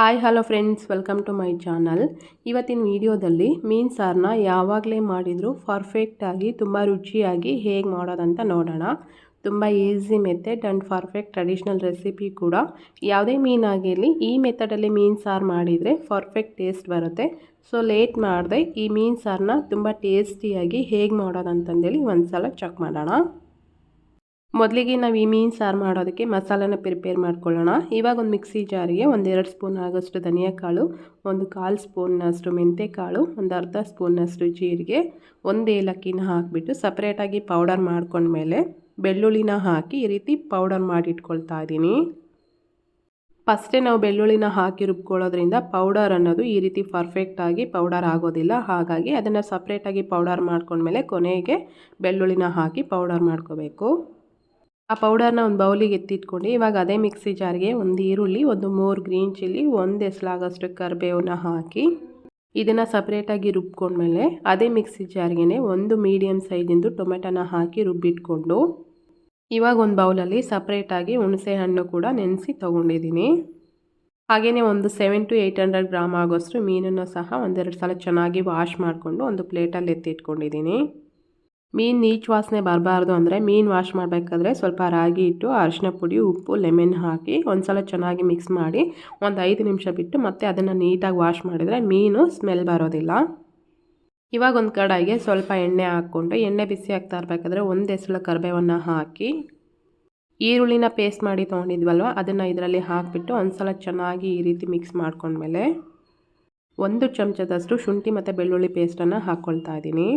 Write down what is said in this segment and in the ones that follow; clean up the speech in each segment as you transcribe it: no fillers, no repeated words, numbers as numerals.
Hi hello friends, welcome to my channel. ಇವತ್ತಿನ ವಿಡಿಯೋದಲ್ಲಿ ಮೀನು ಸಾರನ್ನ ಯಾವಾಗಲೇ ಮಾಡಿದರೂ ಪರ್ಫೆಕ್ಟಾಗಿ ತುಂಬ ರುಚಿಯಾಗಿ ಹೇಗೆ ಮಾಡೋದಂತ ನೋಡೋಣ. ತುಂಬ easy method and perfect traditional recipe ಕೂಡ. ಯಾವುದೇ ಮೀನಾಗಿರಲಿ ಈ ಮೆಥಡಲ್ಲಿ ಮೀನು ಸಾರು ಮಾಡಿದರೆ ಪರ್ಫೆಕ್ಟ್ ಟೇಸ್ಟ್ ಬರುತ್ತೆ. ಸೊ ಲೇಟ್ ಮಾಡದೆ ಈ ಮೀನು ಸಾರನ್ನ ತುಂಬ ಟೇಸ್ಟಿಯಾಗಿ ಹೇಗೆ ಮಾಡೋದಂತಂದೇಳಿ ಒಂದು ಸಲ ಚೆಕ್ ಮಾಡೋಣ. ಮೊದಲಿಗೆ ನಾವು ಈ ಮೀನು ಸಾರು ಮಾಡೋದಕ್ಕೆ ಮಸಾಲಾನ ಪ್ರಿಪೇರ್ ಮಾಡ್ಕೊಳ್ಳೋಣ. ಇವಾಗ ಒಂದು ಮಿಕ್ಸಿ ಜಾರಿಗೆ 1-2 ಸ್ಪೂನ್ ಆಗೋಷ್ಟು ಧನಿಯಾಕಾಳು, 1/4 ಸ್ಪೂನ್ನಷ್ಟು ಮೆಂತ್ಯಕಾಳು, ಒಂದು ಅರ್ಧ ಸ್ಪೂನ್ನಷ್ಟು ಜೀರಿಗೆ, 1 ಏಲಕ್ಕಿನ ಹಾಕಿಬಿಟ್ಟು ಸಪ್ರೇಟಾಗಿ ಪೌಡರ್ ಮಾಡ್ಕೊಂಡ್ಮೇಲೆ ಬೆಳ್ಳುಳ್ಳಿನ ಹಾಕಿ ಈ ರೀತಿ ಪೌಡರ್ ಮಾಡಿ ಇಟ್ಕೊಳ್ತಾ ಇದ್ದೀನಿ. ಫಸ್ಟೇ ನಾವು ಬೆಳ್ಳುಳ್ಳಿನ ಹಾಕಿ ರುಬ್ಕೊಳ್ಳೋದ್ರಿಂದ ಪೌಡರ್ ಅನ್ನೋದು ಈ ರೀತಿ ಪರ್ಫೆಕ್ಟಾಗಿ ಪೌಡರ್ ಆಗೋದಿಲ್ಲ. ಹಾಗಾಗಿ ಅದನ್ನು ಸಪ್ರೇಟಾಗಿ ಪೌಡರ್ ಮಾಡ್ಕೊಂಡ್ಮೇಲೆ ಕೊನೆಗೆ ಬೆಳ್ಳುಳ್ಳಿನ ಹಾಕಿ ಪೌಡರ್ ಮಾಡ್ಕೋಬೇಕು. ಆ ಪೌಡರ್ನ ಒಂದು ಬೌಲಿಗೆ ಎತ್ತಿಟ್ಕೊಂಡು ಇವಾಗ ಅದೇ ಮಿಕ್ಸಿ ಜಾರಿಗೆ 1 ಈರುಳ್ಳಿ, 3 ಗ್ರೀನ್ ಚಿಲ್ಲಿ, 1 ಎಸಲಾಗೋಷ್ಟು ಕರಿಬೇವನ್ನ ಹಾಕಿ ಇದನ್ನು ಸಪ್ರೇಟಾಗಿ ರುಬ್ಕೊಂಡ್ಮೇಲೆ ಅದೇ ಮಿಕ್ಸಿ ಜಾರಿಗೆ 1 ಮೀಡಿಯಮ್ ಸೈಜಿಂದು ಟೊಮೆಟೊನ ಹಾಕಿ ರುಬ್ಬಿಟ್ಕೊಂಡು ಇವಾಗ ಒಂದು ಬೌಲಲ್ಲಿ ಸಪ್ರೇಟಾಗಿ ಹುಣಸೆ ಹಣ್ಣು ಕೂಡ ನೆನೆಸಿ ತೊಗೊಂಡಿದ್ದೀನಿ. ಹಾಗೆಯೇ ಒಂದು 700 to 800 ಗ್ರಾಮ್ ಆಗೋಷ್ಟು ಮೀನನ್ನು ಸಹ 1-2 ಸಲ ಚೆನ್ನಾಗಿ ವಾಶ್ ಮಾಡಿಕೊಂಡು ಒಂದು ಪ್ಲೇಟಲ್ಲಿ ಎತ್ತಿಟ್ಕೊಂಡಿದ್ದೀನಿ. ಮೀನು ನೀಚು ವಾಸನೆ ಬರಬಾರ್ದು ಅಂದರೆ ಮೀನು ವಾಶ್ ಮಾಡಬೇಕಾದ್ರೆ ಸ್ವಲ್ಪ ರಾಗಿ ಹಿಟ್ಟು, ಅರಿಶಿನ ಪುಡಿ, ಉಪ್ಪು, ಲೆಮನ್ ಹಾಕಿ ಒಂದು ಸಲ ಚೆನ್ನಾಗಿ ಮಿಕ್ಸ್ ಮಾಡಿ ಒಂದು 5 ನಿಮಿಷ ಬಿಟ್ಟು ಮತ್ತೆ ಅದನ್ನು ನೀಟಾಗಿ ವಾಶ್ ಮಾಡಿದರೆ ಮೀನು ಸ್ಮೆಲ್ ಬರೋದಿಲ್ಲ. ಇವಾಗ ಒಂದು ಕಡಾಯಿಗೆ ಸ್ವಲ್ಪ ಎಣ್ಣೆ ಹಾಕ್ಕೊಂಡು ಎಣ್ಣೆ ಬಿಸಿ ಆಗ್ತಾ ಇರಬೇಕಾದ್ರೆ 1 ಎಸಳು ಕರಿಬೇವನ್ನು ಹಾಕಿ ಈರುಳ್ಳಿನ ಪೇಸ್ಟ್ ಮಾಡಿ ತೊಗೊಂಡಿದ್ವಲ್ವ ಅದನ್ನು ಇದರಲ್ಲಿ ಹಾಕಿಬಿಟ್ಟು ಒಂದು ಸಲ ಚೆನ್ನಾಗಿ ಈ ರೀತಿ ಮಿಕ್ಸ್ ಮಾಡ್ಕೊಂಡ್ಮೇಲೆ 1 ಚಮಚದಷ್ಟು ಶುಂಠಿ ಮತ್ತು ಬೆಳ್ಳುಳ್ಳಿ ಪೇಸ್ಟನ್ನು ಹಾಕ್ಕೊಳ್ತಾ ಇದ್ದೀನಿ.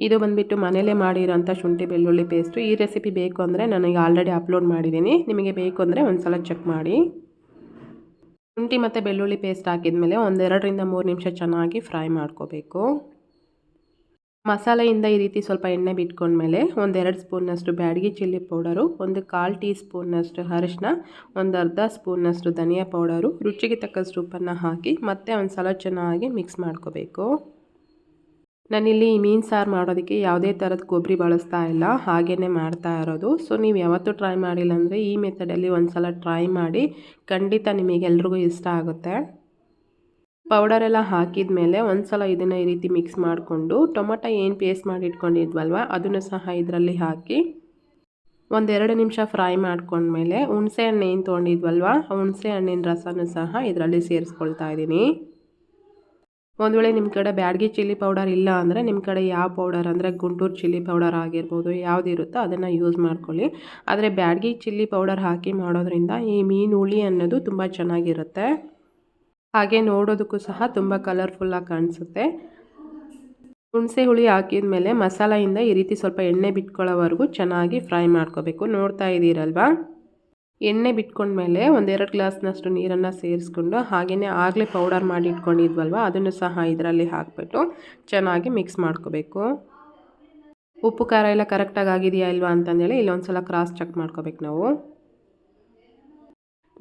ಇದು ಬಂದುಬಿಟ್ಟು ಮನೇಲೇ ಮಾಡಿರೋಂಥ ಶುಂಠಿ ಬೆಳ್ಳುಳ್ಳಿ ಪೇಸ್ಟು. ಈ ರೆಸಿಪಿ ಬೇಕು ಅಂದರೆ ನನಗೆ ಆಲ್ರೆಡಿ ಅಪ್ಲೋಡ್ ಮಾಡಿದ್ದೀನಿ, ನಿಮಗೆ ಬೇಕು ಅಂದರೆ ಒಂದು ಸಲ ಚೆಕ್ ಮಾಡಿ. ಶುಂಠಿ ಮತ್ತು ಬೆಳ್ಳುಳ್ಳಿ ಪೇಸ್ಟ್ ಹಾಕಿದ್ಮೇಲೆ 1-2 ರಿಂದ 3 ನಿಮಿಷ ಚೆನ್ನಾಗಿ ಫ್ರೈ ಮಾಡ್ಕೋಬೇಕು. ಮಸಾಲೆಯಿಂದ ಈ ರೀತಿ ಸ್ವಲ್ಪ ಎಣ್ಣೆ ಬಿಟ್ಕೊಂಡ್ಮೇಲೆ 1-2 ಸ್ಪೂನ್ನಷ್ಟು ಬ್ಯಾಡಗಿ ಚಿಲ್ಲಿ ಪೌಡರು, 1/4 ಟೀ ಸ್ಪೂನ್ನಷ್ಟು ಅರಿಶಿನ, 1/2 ಸ್ಪೂನ್ನಷ್ಟು ಧನಿಯಾ ಪೌಡರು, ರುಚಿಗೆ ತಕ್ಕಷ್ಟು ಉಪ್ಪನ್ನು ಹಾಕಿ ಮತ್ತೆ ಒಂದು ಸಲ ಚೆನ್ನಾಗಿ ಮಿಕ್ಸ್ ಮಾಡ್ಕೋಬೇಕು. ನಾನಿಲ್ಲಿ ಈ ಮೀನು ಸಾರು ಮಾಡೋದಕ್ಕೆ ಯಾವುದೇ ಥರದ ಕೊಬ್ಬರಿ ಬಳಸ್ತಾ ಇಲ್ಲ, ಹಾಗೇ ಮಾಡ್ತಾ ಇರೋದು. ಸೊ ನೀವು ಯಾವತ್ತೂ ಟ್ರೈ ಮಾಡಿಲ್ಲ ಅಂದರೆ ಈ ಮೆಥಡಲ್ಲಿ ಒಂದು ಸಲ ಟ್ರೈ ಮಾಡಿ, ಖಂಡಿತ ನಿಮಗೆಲ್ರಿಗೂ ಇಷ್ಟ ಆಗುತ್ತೆ. ಪೌಡರೆಲ್ಲ ಹಾಕಿದ ಮೇಲೆ ಒಂದು ಸಲ ಇದನ್ನು ಈ ರೀತಿ ಮಿಕ್ಸ್ ಮಾಡಿಕೊಂಡು ಟೊಮೊಟೊ ಏನು ಪೇಸ್ಟ್ ಮಾಡಿ ಇಟ್ಕೊಂಡಿದ್ವಲ್ವ ಅದನ್ನು ಸಹ ಇದರಲ್ಲಿ ಹಾಕಿ 1-2 ನಿಮಿಷ ಫ್ರೈ ಮಾಡ್ಕೊಂಡ್ಮೇಲೆ ಹುಣಸೆ ಹಣ್ಣು ಏನು ತೊಗೊಂಡಿದ್ವಲ್ವ ಆ ಹುಣಸೆ ಹಣ್ಣಿನ ರಸನೂ ಸಹ ಇದರಲ್ಲಿ ಸೇರಿಸ್ಕೊಳ್ತಾ ಇದ್ದೀನಿ. ಒಂದು ವೇಳೆ ನಿಮ್ಮ ಕಡೆ ಬ್ಯಾಡಗಿ ಚಿಲ್ಲಿ ಪೌಡರ್ ಇಲ್ಲ ಅಂದರೆ ನಿಮ್ಮ ಕಡೆ ಯಾವ ಪೌಡರ್ ಅಂದರೆ ಗುಂಟೂರು ಚಿಲ್ಲಿ ಪೌಡರ್ ಆಗಿರ್ಬೋದು, ಯಾವುದಿರುತ್ತೋ ಅದನ್ನು ಯೂಸ್ ಮಾಡ್ಕೊಳ್ಳಿ. ಆದರೆ ಬ್ಯಾಡಗಿ ಚಿಲ್ಲಿ ಪೌಡರ್ ಹಾಕಿ ಮಾಡೋದ್ರಿಂದ ಈ ಮೀನು ಹುಳಿ ಅನ್ನೋದು ತುಂಬ ಚೆನ್ನಾಗಿರುತ್ತೆ. ಹಾಗೆ ನೋಡೋದಕ್ಕೂ ಸಹ ತುಂಬ ಕಲರ್ಫುಲ್ಲಾಗಿ ಕಾಣಿಸುತ್ತೆ. ಹುಣಸೆ ಹುಳಿ ಹಾಕಿದ ಮೇಲೆ ಮಸಾಲೆಯಿಂದ ಈ ರೀತಿ ಸ್ವಲ್ಪ ಎಣ್ಣೆ ಬಿಟ್ಕೊಳ್ಳೋವರೆಗೂ ಚೆನ್ನಾಗಿ ಫ್ರೈ ಮಾಡ್ಕೋಬೇಕು. ನೋಡ್ತಾ ಇದ್ದೀರಲ್ವಾ, ಎಣ್ಣೆ ಬಿಟ್ಕೊಂಡ್ಮೇಲೆ 1-2 ಗ್ಲಾಸ್ನಷ್ಟು ನೀರನ್ನು ಸೇರಿಸ್ಕೊಂಡು ಹಾಗೆಯೇ ಆಗಲೇ ಪೌಡರ್ ಮಾಡಿ ಇಟ್ಕೊಂಡಿದ್ವಲ್ವ ಅದನ್ನು ಸಹ ಇದರಲ್ಲಿ ಹಾಕಿಬಿಟ್ಟು ಚೆನ್ನಾಗಿ ಮಿಕ್ಸ್ ಮಾಡ್ಕೋಬೇಕು. ಉಪ್ಪು ಖಾರ ಎಲ್ಲ ಕರೆಕ್ಟಾಗಿ ಆಗಿದೆಯಾ ಇಲ್ವಾ ಅಂತಂದೇಳಿ ಇಲ್ಲೊಂದು ಸಲ ಕ್ರಾಸ್ ಚೆಕ್ ಮಾಡ್ಕೋಬೇಕು ನಾವು.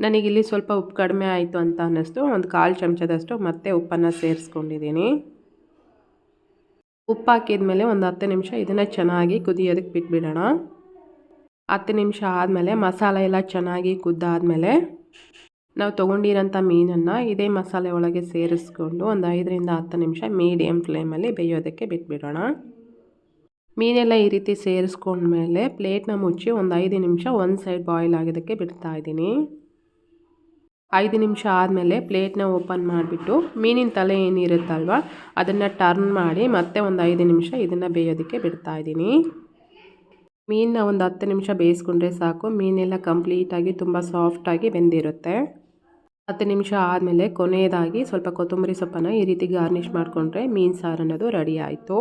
ನನಗಿಲ್ಲಿ ಸ್ವಲ್ಪ ಉಪ್ಪು ಕಡಿಮೆ ಆಯಿತು ಅಂತ ಅನ್ನಿಸ್ತು, 1/4 ಚಮಚದಷ್ಟು ಮತ್ತೆ ಉಪ್ಪನ್ನು ಸೇರಿಸ್ಕೊಂಡಿದ್ದೀನಿ. ಉಪ್ಪು ಹಾಕಿದ್ಮೇಲೆ ಒಂದು 10 ನಿಮಿಷ ಇದನ್ನು ಚೆನ್ನಾಗಿ ಕುದಿಯೋದಕ್ಕೆ ಬಿಟ್ಬಿಡೋಣ. 10 ನಿಮಿಷ ಆದಮೇಲೆ ಮಸಾಲೆ ಎಲ್ಲ ಚೆನ್ನಾಗಿ ಕುದ್ದಾದಮೇಲೆ ನಾವು ತೊಗೊಂಡಿರೋಂಥ ಮೀನನ್ನು ಇದೇ ಮಸಾಲೆ ಒಳಗೆ ಸೇರಿಸ್ಕೊಂಡು ಒಂದು 5 ರಿಂದ 10 ನಿಮಿಷ ಮೀಡಿಯಮ್ ಫ್ಲೇಮಲ್ಲಿ ಬೇಯೋದಕ್ಕೆ ಬಿಟ್ಬಿಡೋಣ. ಮೀನೆಲ್ಲ ಈ ರೀತಿ ಸೇರಿಸ್ಕೊಂಡ್ಮೇಲೆ ಪ್ಲೇಟ್ನ ಮುಚ್ಚಿ ಒಂದು 5 ನಿಮಿಷ ಒಂದು ಸೈಡ್ ಬಾಯ್ಲ್ ಆಗೋದಕ್ಕೆ ಬಿಡ್ತಾ ಇದ್ದೀನಿ. 5 ನಿಮಿಷ ಆದಮೇಲೆ ಪ್ಲೇಟ್ನ ಓಪನ್ ಮಾಡಿಬಿಟ್ಟು ಮೀನಿನ ತಲೆ ಏನಿರುತ್ತಲ್ವ ಅದನ್ನು ಟರ್ನ್ ಮಾಡಿ ಮತ್ತೆ ಒಂದು 5 ನಿಮಿಷ ಇದನ್ನು ಬೇಯೋದಕ್ಕೆ ಬಿಡ್ತಾ ಇದ್ದೀನಿ. ಮೀನನ್ನ ಒಂದು 10 ನಿಮಿಷ ಬೇಯಿಸ್ಕೊಂಡ್ರೆ ಸಾಕು, ಮೀನೆಲ್ಲ ಕಂಪ್ಲೀಟಾಗಿ ತುಂಬ ಸಾಫ್ಟಾಗಿ ಬೆಂದಿರುತ್ತೆ. 10 ನಿಮಿಷ ಆದಮೇಲೆ ಕೊನೆಯದಾಗಿ ಸ್ವಲ್ಪ ಕೊತ್ತಂಬರಿ ಸೊಪ್ಪನ್ನು ಈ ರೀತಿ ಗಾರ್ನಿಷ್ ಮಾಡಿಕೊಂಡ್ರೆ ಮೀನು ಸಾರು ಅನ್ನೋದು ರೆಡಿ ಆಯಿತು.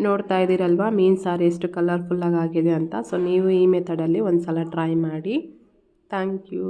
ನೋಡ್ತಾ ಇದ್ದೀರಲ್ವ ಮೀನು ಸಾರು ಎಷ್ಟು ಕಲರ್ಫುಲ್ಲಾಗಿ ಆಗಿದೆ ಅಂತ. ಸೊ ನೀವು ಈ ಮೆಥಡಲ್ಲಿ ಒಂದು ಸಲ ಟ್ರೈ ಮಾಡಿ. Thank you.